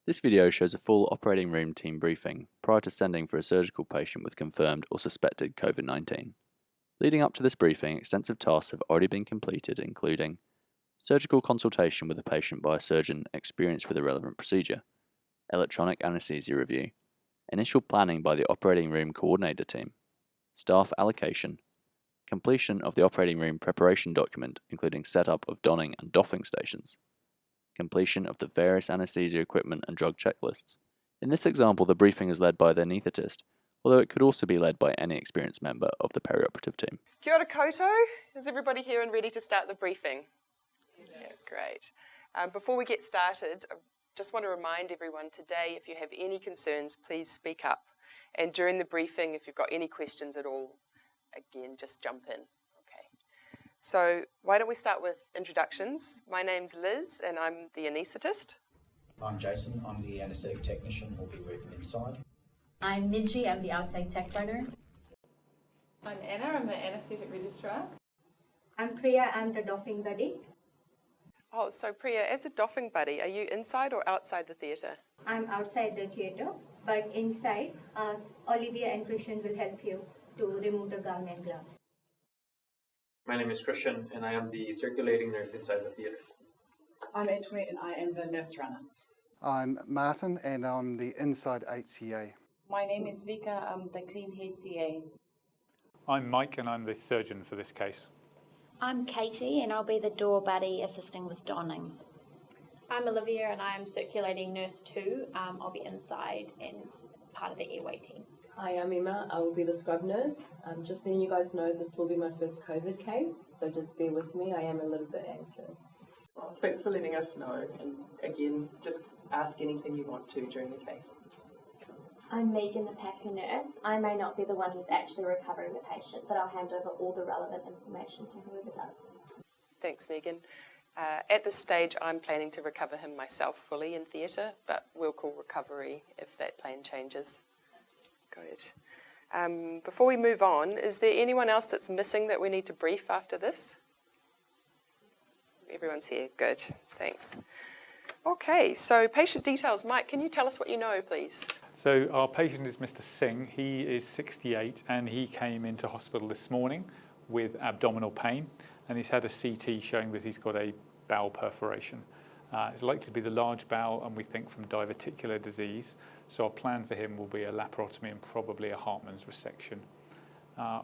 This video shows a full operating room team briefing prior to sending for a surgical patient with confirmed or suspected COVID-19. Leading up to this briefing, extensive tasks have already been completed, including surgical consultation with the patient by a surgeon experienced with a relevant procedure, electronic anesthesia review, initial planning by the operating room coordinator team, staff allocation, completion of the operating room preparation document including setup of donning and doffing stations, completion of the various anesthesia equipment and drug checklists. In this example, the briefing is led by the anaesthetist, although it could also be led by any experienced member of the perioperative team. Kia ora koutou. Is everybody here and ready to start the briefing? Yes. Yeah, great. Before we get started, I just want to remind everyone today, if you have any concerns, please speak up. And during the briefing, if you've got any questions at all, again, just jump in. Okay. So why don't we start with introductions? My name's Liz and I'm the anaesthetist. I'm Jason, I'm the anaesthetic technician who'll be working inside. I'm Midgie, I'm the outside tech runner. I'm Anna, I'm the anaesthetic registrar. I'm Priya, I'm the doffing buddy. Oh, so Priya, as a doffing buddy, are you inside or outside the theatre? I'm outside the theatre, but inside, Olivia and Christian will help you to remove the gown and gloves. My name is Christian and I am the circulating nurse inside the theatre. I'm Edwin and I am the nurse runner. I'm Martin and I'm the inside HCA. My name is Vika, I'm the clean head CA. I'm Mike and I'm the surgeon for this case. I'm Katie and I'll be the door buddy assisting with donning. I'm Olivia and I'm circulating nurse 2. I'll be inside and part of the airway team. Hi, I'm Emma. I will be the scrub nurse. Just letting you guys know this will be my first COVID case, so just bear with me. I am a little bit anxious. Well, thanks for letting us know. And again, just ask anything you want to during the case. I'm Megan, the PACU nurse. I may not be the one who's actually recovering the patient, but I'll hand over all the relevant information to whoever does. Thanks, Megan. At this stage, I'm planning to recover him myself fully in theatre, but we'll call recovery if that plan changes. Good. Before we move on, is there anyone else that's missing that we need to brief after this? Everyone's here. Good. Thanks. Okay, so patient details. Mike, can you tell us what you know, please? So our patient is Mr. Singh. He is 68 and he came into hospital this morning with abdominal pain and he's had a CT showing that he's got a bowel perforation. It's likely to be the large bowel and we think from diverticular disease. So our plan for him will be a laparotomy and probably a Hartmann's resection.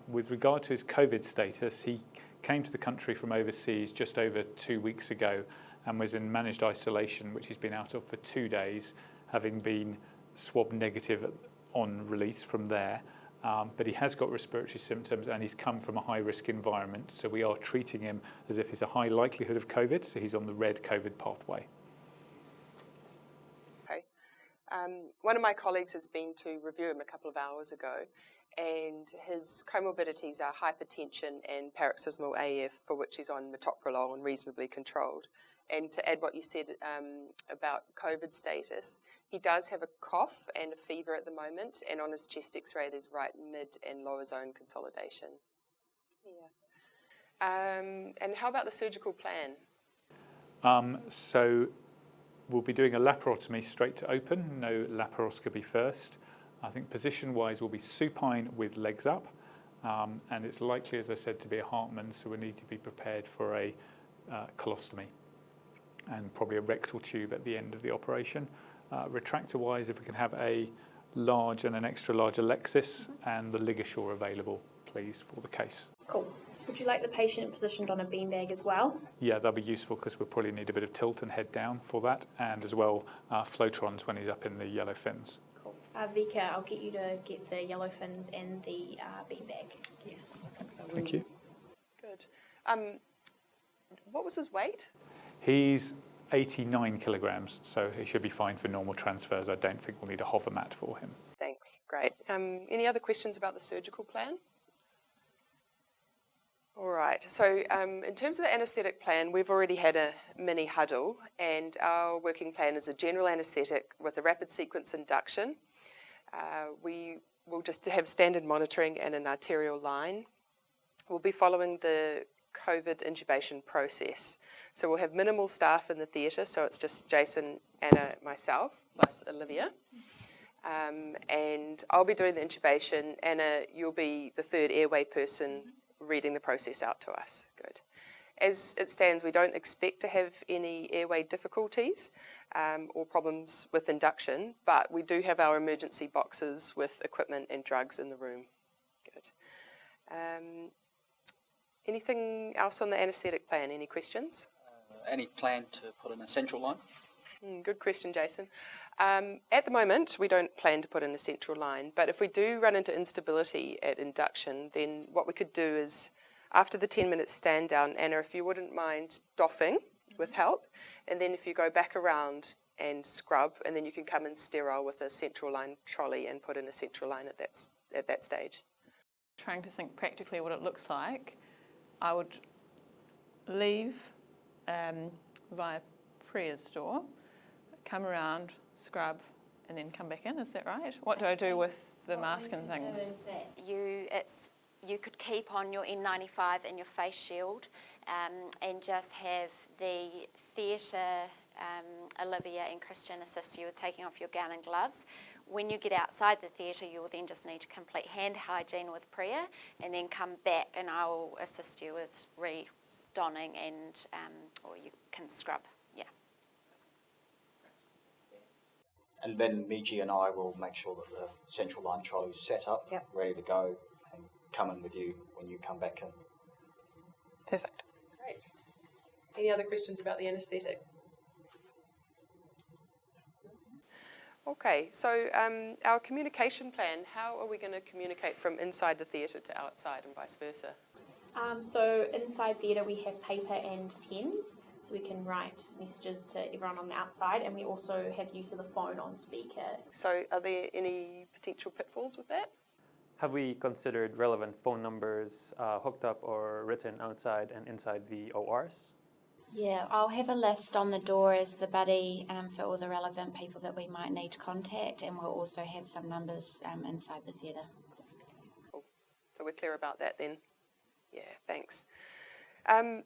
With regard to his COVID status, he came to the country from overseas just over 2 weeks ago and was in managed isolation, which he's been out of for 2 days, having been swab negative on release from there. But he has got respiratory symptoms and he's come from a high-risk environment, so we are treating him as if he's a high likelihood of COVID, so he's on the red COVID pathway. Okay. One of my colleagues has been to review him a couple of hours ago, and his comorbidities are hypertension and paroxysmal AF, for which he's on metoprolol and reasonably controlled. And to add what you said about COVID status, he does have a cough and a fever at the moment, and on his chest x-ray there's right, mid and lower zone consolidation. Yeah. And how about the surgical plan? So we'll be doing a laparotomy straight to open, no laparoscopy first. I think position-wise we'll be supine with legs up, and it's likely, as I said, to be a Hartmann, so we need to be prepared for a colostomy and probably a rectal tube at the end of the operation. Retractor-wise, if we can have a large and an extra large Alexis and the ligature available, please, for the case. Cool. Would you like the patient positioned on a beanbag as well? Yeah, that'll be useful because we'll probably need a bit of tilt and head down for that, and as well flotrons when he's up in the yellow fins. Cool. Vika, I'll get you to get the yellow fins and the beanbag. Yes. Thank you. Good. What was his weight? He's 89 kilograms, so he should be fine for normal transfers. I don't think we'll need a hover mat for him. Thanks, great. Any other questions about the surgical plan? All right, so in terms of the anaesthetic plan, we've already had a mini huddle, and our working plan is a general anaesthetic with a rapid sequence induction. We will just have standard monitoring and an arterial line. We'll be following the COVID intubation process. So we'll have minimal staff in the theatre, so it's just Jason, Anna, myself, plus Olivia. And I'll be doing the intubation. Anna, you'll be the third airway person reading the process out to us. Good. As it stands, we don't expect to have any airway difficulties or problems with induction, but we do have our emergency boxes with equipment and drugs in the room. Good. Anything else on the anaesthetic plan? Any questions? Any plan to put in a central line? Good question, Jason. At the moment, we don't plan to put in a central line, but if we do run into instability at induction, then what we could do is, after the 10-minute stand down, Anna, if you wouldn't mind doffing with help, and then if you go back around and scrub, and then you can come in sterile with a central line trolley and put in a central line at that stage. Trying to think practically what it looks like, I would leave via Priya's door, come around, scrub, and then come back in. Is that right? What do I do with the mask and things? What you do is that you could keep on your N95 and your face shield, and just have the theatre, Olivia and Christian assist you with taking off your gown and gloves. When you get outside the theatre, you will then just need to complete hand hygiene with Priya, and then come back and I will assist you with re-donning and, or you can scrub, yeah. And then Miji and I will make sure that the central line trolley is set up, ready to go, and come in with you when you come back in. Perfect. Great. Any other questions about the anaesthetic? Okay, so our communication plan, how are we going to communicate from inside the theatre to outside and vice versa? So inside theatre we have paper and pens, so we can write messages to everyone on the outside, and we also have use of the phone on speaker. So are there any potential pitfalls with that? Have we considered relevant phone numbers hooked up or written outside and inside the ORs? Yeah, I'll have a list on the door as the buddy for all the relevant people that we might need to contact, and we'll also have some numbers inside the theatre. Cool. So we're clear about that then? Yeah, thanks.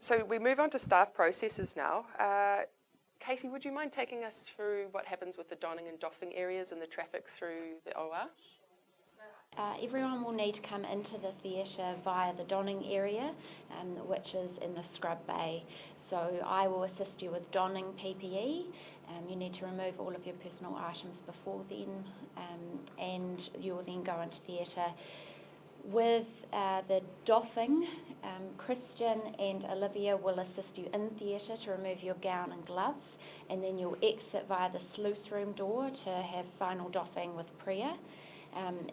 So we move on to staff processes now. Katie, would you mind taking us through what happens with the donning and doffing areas and the traffic through the OR? Everyone will need to come into the theatre via the donning area, which is in the scrub bay. So I will assist you with donning PPE. You need to remove all of your personal items before then, and you will then go into theatre. With the doffing, Christian and Olivia will assist you in theatre to remove your gown and gloves, and then you'll exit via the sluice room door to have final doffing with Priya.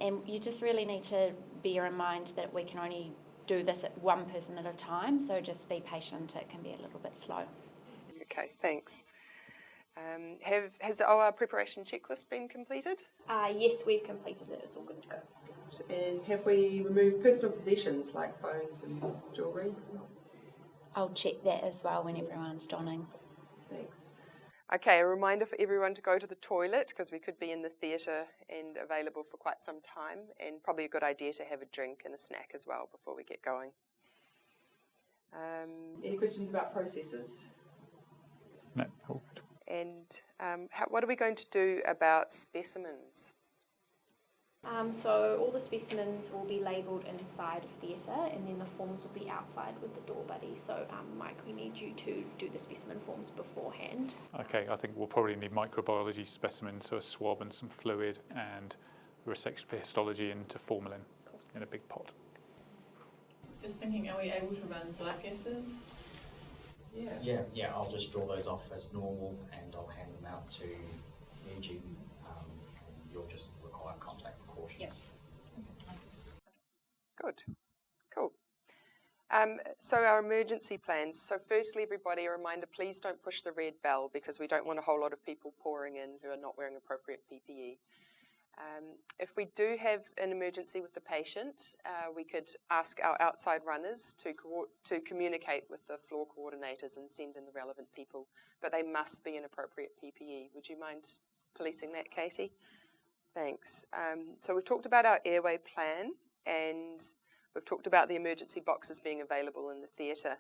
And you just really need to bear in mind that we can only do this at one person at a time, so just be patient, it can be a little bit slow. Okay, thanks. Has the OR preparation checklist been completed? Yes, we've completed it, it's all good to go. And have we removed personal possessions like phones and jewellery? I'll check that as well when everyone's donning. Thanks. Okay, a reminder for everyone to go to the toilet because we could be in the theatre and available for quite some time, and probably a good idea to have a drink and a snack as well before we get going. Any questions about processes? No, all good. And what are we going to do about specimens? So all the specimens will be labelled inside of theatre, and then the forms will be outside with the door buddy. So Mike, we need you to do the specimen forms beforehand. Okay, I think we'll probably need microbiology specimens, so a swab and some fluid, and resection for histology into formalin in a big pot. Just thinking, are we able to run blood gases? Yeah, I'll just draw those off as normal and I'll hand them out to Miji, and you'll just require contact precautions. Yep. Good, cool. So our emergency plans. So firstly, everybody, a reminder, please don't push the red bell because we don't want a whole lot of people pouring in who are not wearing appropriate PPE. If we do have an emergency with the patient, we could ask our outside runners to communicate with the floor coordinators and send in the relevant people, but they must be in appropriate PPE. Would you mind policing that, Katie? Thanks. So we've talked about our airway plan, and We've talked about the emergency boxes being available in the theatre.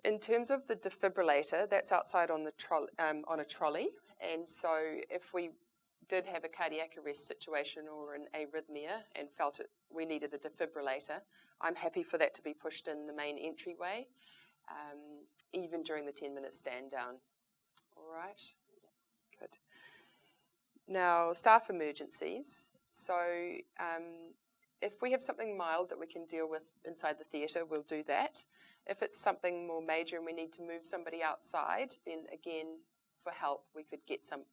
In terms of the defibrillator, that's outside on a trolley, and so if we did have a cardiac arrest situation or an arrhythmia and felt we needed a defibrillator, I'm happy for that to be pushed in the main entryway, even during the 10-minute stand down. All right, good. Now, staff emergencies. So if we have something mild that we can deal with inside the theatre, we'll do that. If it's something more major and we need to move somebody outside, then again, for help, we could get some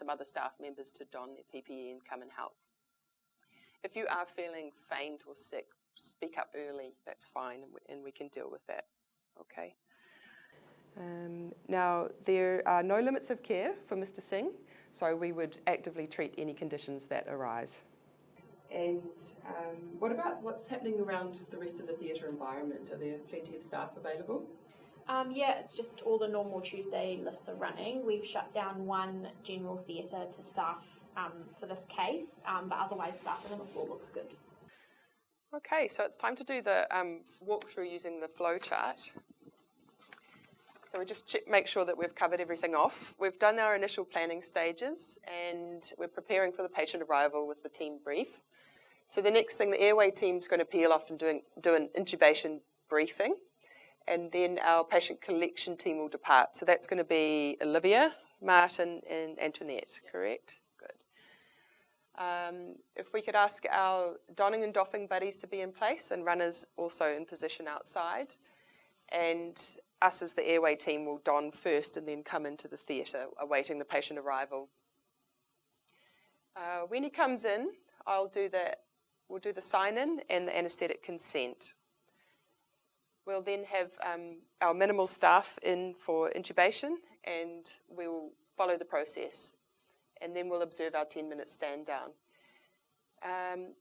other staff members to don their PPE and come and help. If you are feeling faint or sick, speak up early. That's fine, and we can deal with that. Okay. Now, there are no limits of care for Mr. Singh, so we would actively treat any conditions that arise. And what about what's happening around the rest of the theatre environment? Are there plenty of staff available? Yeah, it's just all the normal Tuesday lists are running. We've shut down one general theatre to staff for this case, but otherwise staffing on the floor looks good. Okay, so it's time to do the walkthrough using the flow chart. So we just make sure that we've covered everything off. We've done our initial planning stages and we're preparing for the patient arrival with the team brief. So the next thing, the airway team's going to peel off and do an intubation briefing, and then our patient collection team will depart. So that's going to be Olivia, Martin and Antoinette, correct? Good. If we could ask our donning and doffing buddies to be in place and runners also in position outside, and us as the airway team will don first and then come into the theatre awaiting the patient arrival. When he comes in, we'll do the sign-in and the anaesthetic consent. We'll then have our minimal staff in for intubation, and we'll follow the process. And then we'll observe our 10-minute stand down.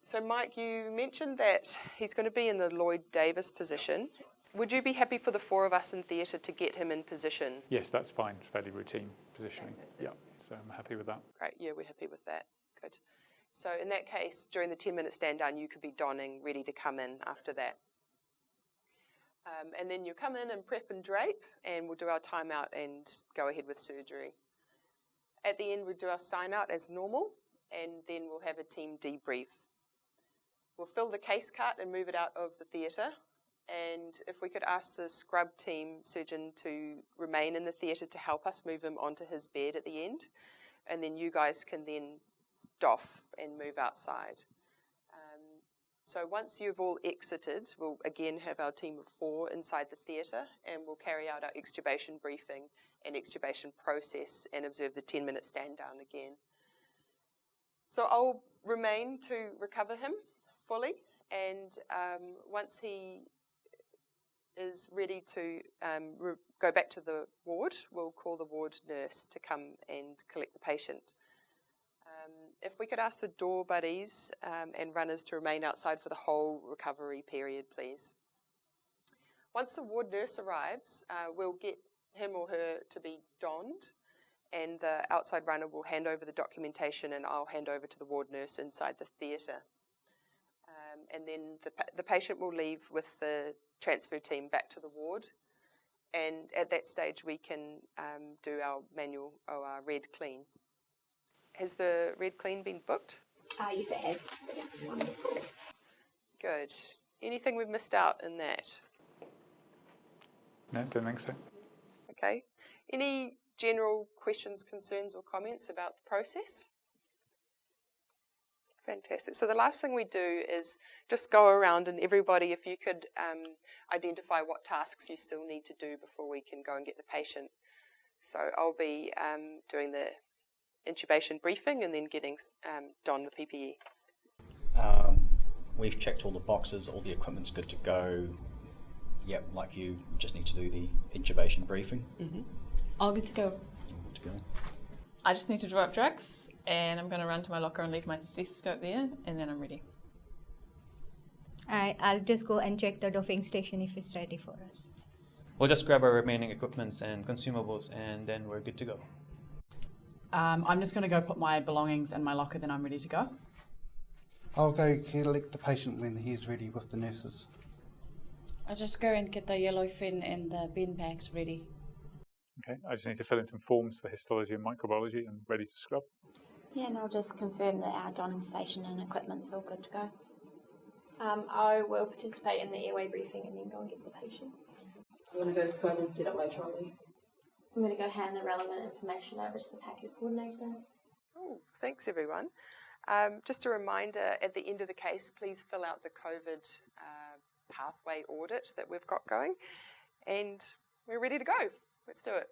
So Mike, you mentioned that he's going to be in the Lloyd Davis position. Would you be happy for the 4 of us in theatre to get him in position? Yes, that's fine. Fairly routine positioning. Fantastic. Yeah, so I'm happy with that. Great, yeah, we're happy with that. Good. So in that case, during the 10-minute stand down, you could be donning, ready to come in after that. And then you come in and prep and drape, and we'll do our timeout and go ahead with surgery. At the end, we'll do our sign out as normal, and then we'll have a team debrief. We'll fill the case cart and move it out of the theatre. And if we could ask the scrub team surgeon to remain in the theatre to help us move him onto his bed at the end, and then you guys can then doff and move outside. So once you've all exited, we'll again have our team of 4 inside the theatre, and we'll carry out our extubation briefing and extubation process and observe the 10-minute stand down again. So I'll remain to recover him fully, and once he is ready to go back to the ward, we'll call the ward nurse to come and collect the patient. If we could ask the door buddies and runners to remain outside for the whole recovery period, please. Once the ward nurse arrives, we'll get him or her to be donned, and the outside runner will hand over the documentation, and I'll hand over to the ward nurse inside the theatre. And then the patient will leave with the transfer team back to the ward, and at that stage we can do our manual or our red clean. Has the red clean been booked? Yes, it has. Wonderful. Good. Anything we've missed out in that? No, don't think so. Okay. Any general questions, concerns or comments about the process? Fantastic. So the last thing we do is just go around, and everybody, if you could identify what tasks you still need to do before we can go and get the patient. So I'll be doing the intubation briefing and then getting don the PPE. We've checked all the boxes, all the equipment's good to go. Yep, like you just need to do the intubation briefing. Mm-hmm. All good to go. All good to go. I just need to draw up drugs, and I'm going to run to my locker and leave my stethoscope there, and then I'm ready. I'll just go and check the doffing station if it's ready for us. We'll just grab our remaining equipments and consumables, and then we're good to go. I'm just going to go put my belongings in my locker, then I'm ready to go. I'll go collect the patient when he's ready with the nurses. I just go and get the yellow fin and the bin bags ready. Okay, I just need to fill in some forms for histology and microbiology and ready to scrub. Yeah, and I'll just confirm that our donning station and equipment's all good to go. I will participate in the airway briefing and then go and get the patient. I'm going to go scrub and set up my trolley. I'm going to go hand the relevant information over to the PACU coordinator. Oh, thanks everyone. Just a reminder, at the end of the case, please fill out the COVID pathway audit that we've got going. And we're ready to go. Let's do it.